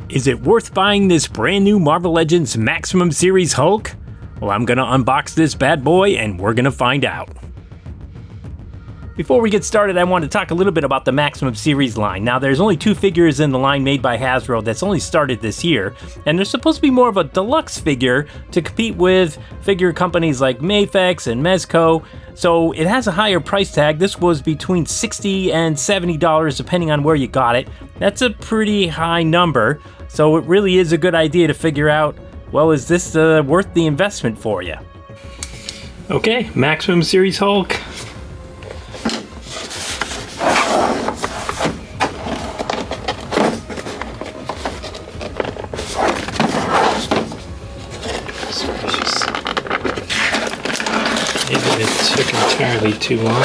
Is it worth buying this brand new Marvel Legends Maximum Series Hulk? Well, I'm gonna unbox this bad boy and we're gonna find out. Before we get started, I want to talk a little bit about the Maximum Series line. Now, there's only 2 figures in the line made by Hasbro that's only started this year, and there's supposed to be more of a deluxe figure to compete with figure companies like Mafex and Mezco, so it has a higher price tag. This was between $60 and $70 depending on where you got it. That's a pretty high number, so it really is a good idea to figure out, well, is this worth the investment for you? Okay, Maximum Series Hulk. Maybe it took entirely too long.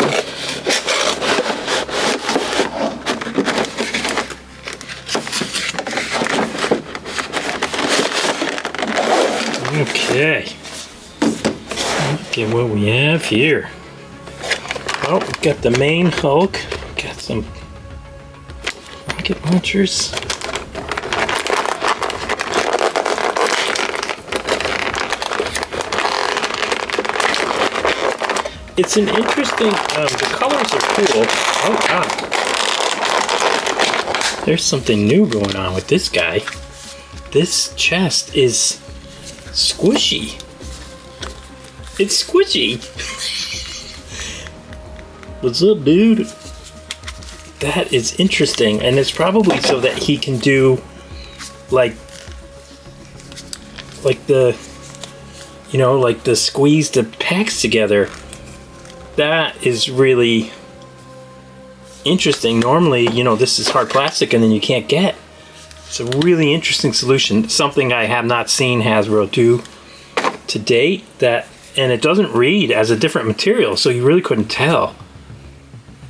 Okay. Look at what we have here. Oh, we've got the main Hulk. Got some rocket launchers. It's an interesting, the colors are cool. Oh god. There's something new going on with this guy. This chest is squishy. It's squishy. What's up, dude? That is interesting, and it's probably so that he can do like the, you know, like the squeeze the packs together. That is really interesting. Normally, you know, this is hard plastic and then you can't get. It's a really interesting solution. Something I have not seen Hasbro do to date. And it doesn't read as a different material, so you really couldn't tell.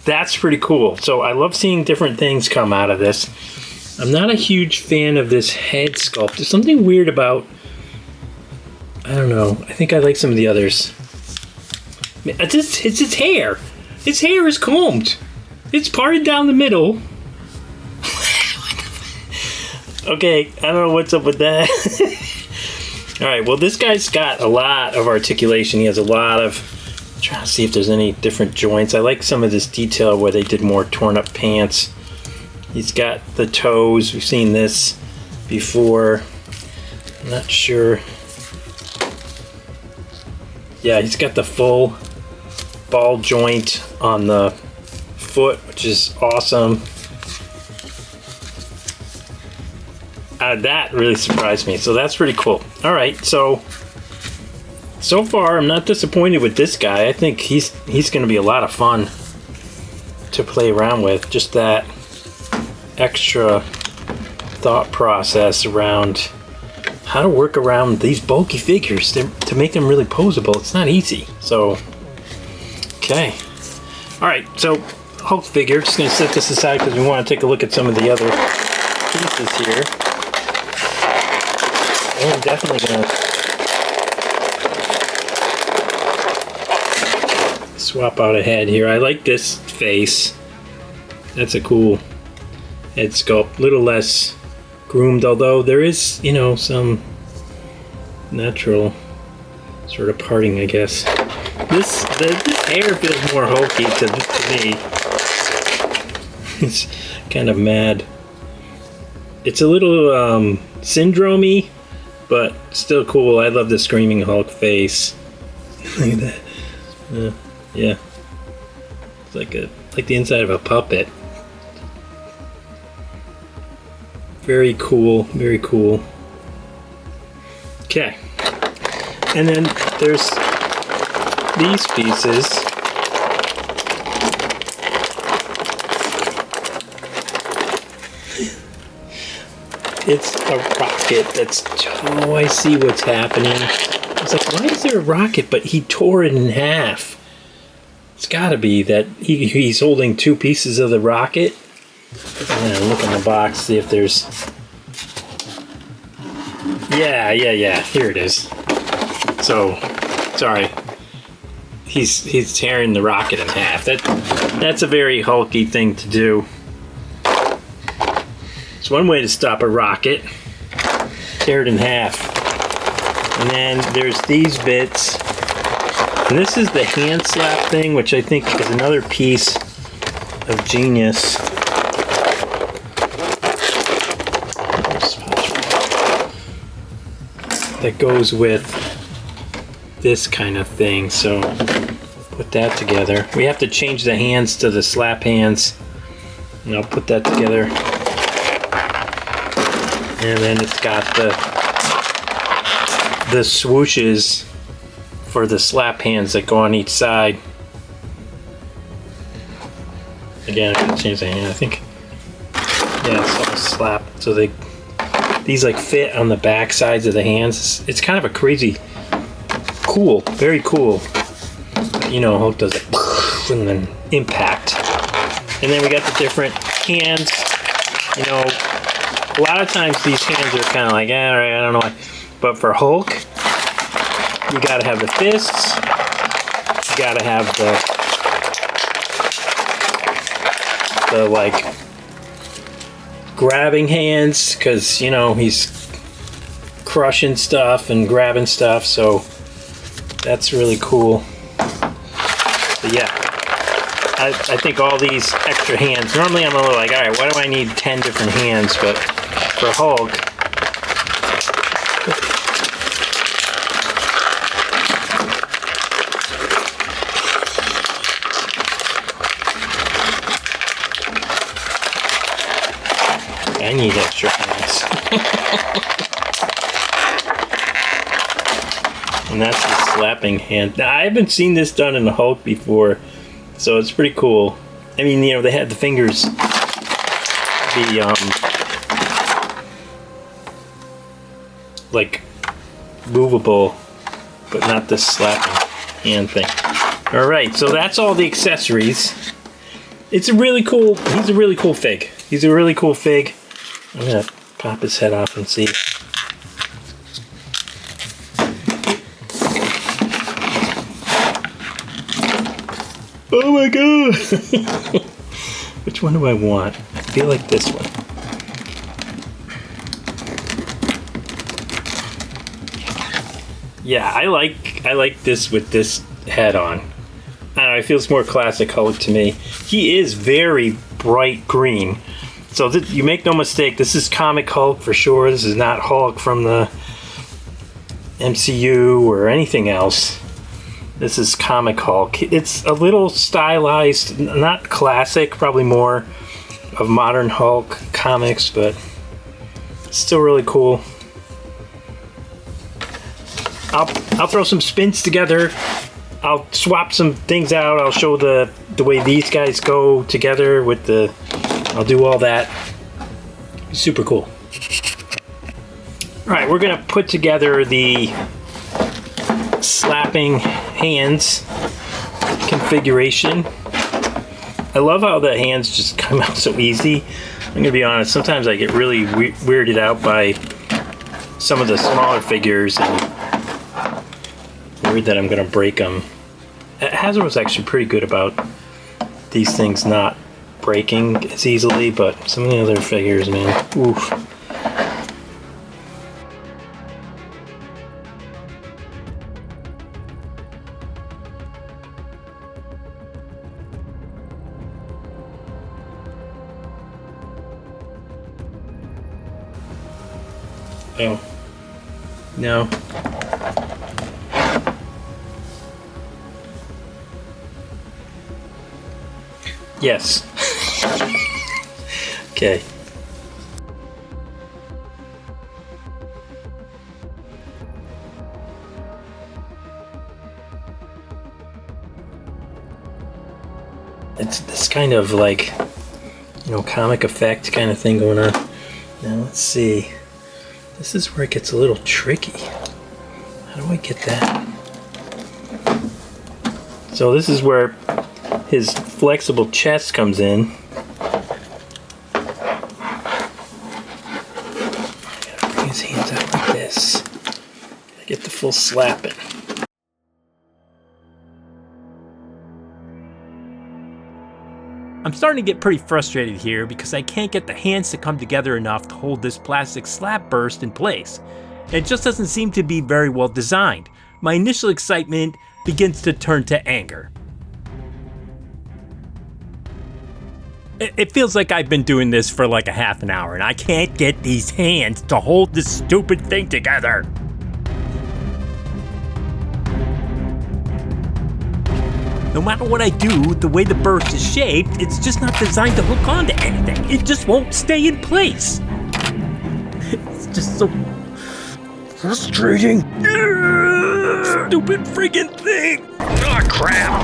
That's pretty cool. So I love seeing different things come out of this. I'm not a huge fan of this head sculpt. There's something weird about, I don't know. I think I like some of the others. It's his hair. His hair is combed. It's parted down the middle. Okay, I don't know what's up with that. Alright, well this guy's got a lot of articulation. He has a lot of... I'm trying to see if there's any different joints. I like some of this detail where they did more torn up pants. He's got the toes. We've seen this before. I'm not sure. Yeah, he's got the full ball joint on the foot, which is awesome. That really surprised me, so that's pretty cool. All right, so far I'm not disappointed with this guy. I think he's going to be a lot of fun to play around with. Just that extra thought process around how to work around these bulky figures to make them really posable. It's not easy. So, okay. Alright, so Hulk figure. Just going to set this aside because we want to take a look at some of the other pieces here. And I'm definitely going to swap out a head here. I like this face. That's a cool head sculpt. A little less groomed, although there is, you know, some natural sort of parting, I guess. This hair feels more hulky to me. It's kind of mad. It's a little syndrome-y, but still cool. I love the Screaming Hulk face. Look at that. Yeah. It's like the inside of a puppet. Very cool, very cool. Okay. And then there's these pieces. It's a rocket that's, oh, I see what's happening. I was like, why is there a rocket? But he tore it in half. It's gotta be that he's holding 2 pieces of the rocket. And then look in the box, see if there's... Yeah, here it is. So, sorry. He's tearing the rocket in half. That's a very hulky thing to do. It's one way to stop a rocket. tear it in half. And then there's these bits. And this is the hand slap thing, which I think is another piece of genius. That goes with this kind of thing. So put that together. We have to change the hands to the slap hands. And I'll put that together. And then it's got the swooshes for the slap hands that go on each side. Again, I can change the hand, I think. Yeah, it's all slap. So these like fit on the back sides of the hands. It's kind of a crazy, cool, very cool. You know, Hulk does it and then impact. And then we got the different hands. You know, a lot of times these hands are kind of like, all right, I don't know why. But for Hulk, you gotta have the fists. You gotta have the like grabbing hands, because you know he's crushing stuff and grabbing stuff, so that's really cool. But yeah, I think all these extra hands, normally I'm a little like, all right, why do I need 10 different hands? But for Hulk, I need extra hands. And that's the slapping hand. Now, I haven't seen this done in the Hulk before, so it's pretty cool. I mean, you know, they had the fingers be like movable, but not this slapping hand thing. All right, so that's all the accessories. It's a really cool. He's a really cool fig. He's a really cool fig. I'm gonna pop his head off and see. Oh my god! Which one do I want? I feel like this one. Yeah, I like this with this head on. I don't know, it feels more classic Hulk to me. He is very bright green. So you make no mistake, this is comic Hulk for sure. This is not Hulk from the MCU or anything else. This is comic Hulk. It's a little stylized, not classic, probably more of modern Hulk comics, but still really cool. I'll throw some spins together. I'll swap some things out. I'll show the way these guys go together with the... I'll do all that. Super cool. Alright, we're going to put together the slapping hands configuration. I love how the hands just come out so easy. I'm going to be honest, sometimes I get really weirded out by some of the smaller figures and worried that I'm going to break them. Hasbro's actually pretty good about these things not breaking as easily, but some of the other figures, man, oof. Oh. No. Yes. Okay. It's this kind of like, you know, comic effect kind of thing going on. Now let's see. This is where it gets a little tricky. How do I get that? So this is where his flexible chest comes in. I gotta bring his hands out like this. Gotta get the full slapping. I'm starting to get pretty frustrated here because I can't get the hands to come together enough to hold this plastic slap burst in place. It just doesn't seem to be very well designed. My initial excitement begins to turn to anger. It feels like I've been doing this for like a half an hour and I can't get these hands to hold this stupid thing together. No matter what I do, the way the burst is shaped, it's just not designed to hook onto anything. It just won't stay in place. It's just so frustrating. Stupid friggin' thing. Oh, crap.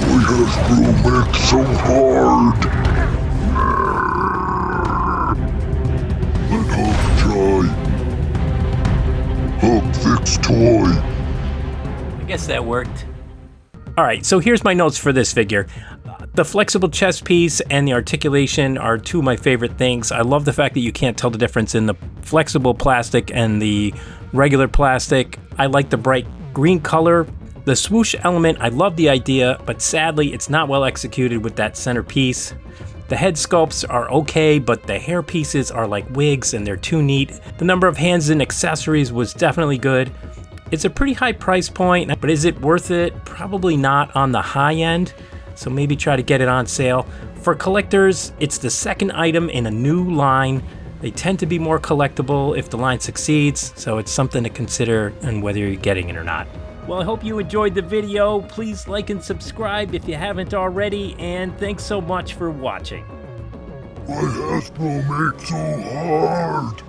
Why Hasbro make so hard? Let Hook try. Hook fix toy. I guess that worked. Alright, so here's my notes for this figure. The flexible chest piece and the articulation are two of my favorite things. I love the fact that you can't tell the difference in the flexible plastic and the regular plastic. I like the bright green color. The swoosh element, I love the idea, but sadly it's not well executed with that center piece. The head sculpts are okay, but the hair pieces are like wigs and they're too neat. The number of hands and accessories was definitely good. It's a pretty high price point, but is it worth it? Probably not on the high end, so maybe try to get it on sale. For collectors, it's the second item in a new line. They tend to be more collectible if the line succeeds, so it's something to consider and whether you're getting it or not. Well, I hope you enjoyed the video. Please like and subscribe if you haven't already, and thanks so much for watching. Why Hasbro make so hard?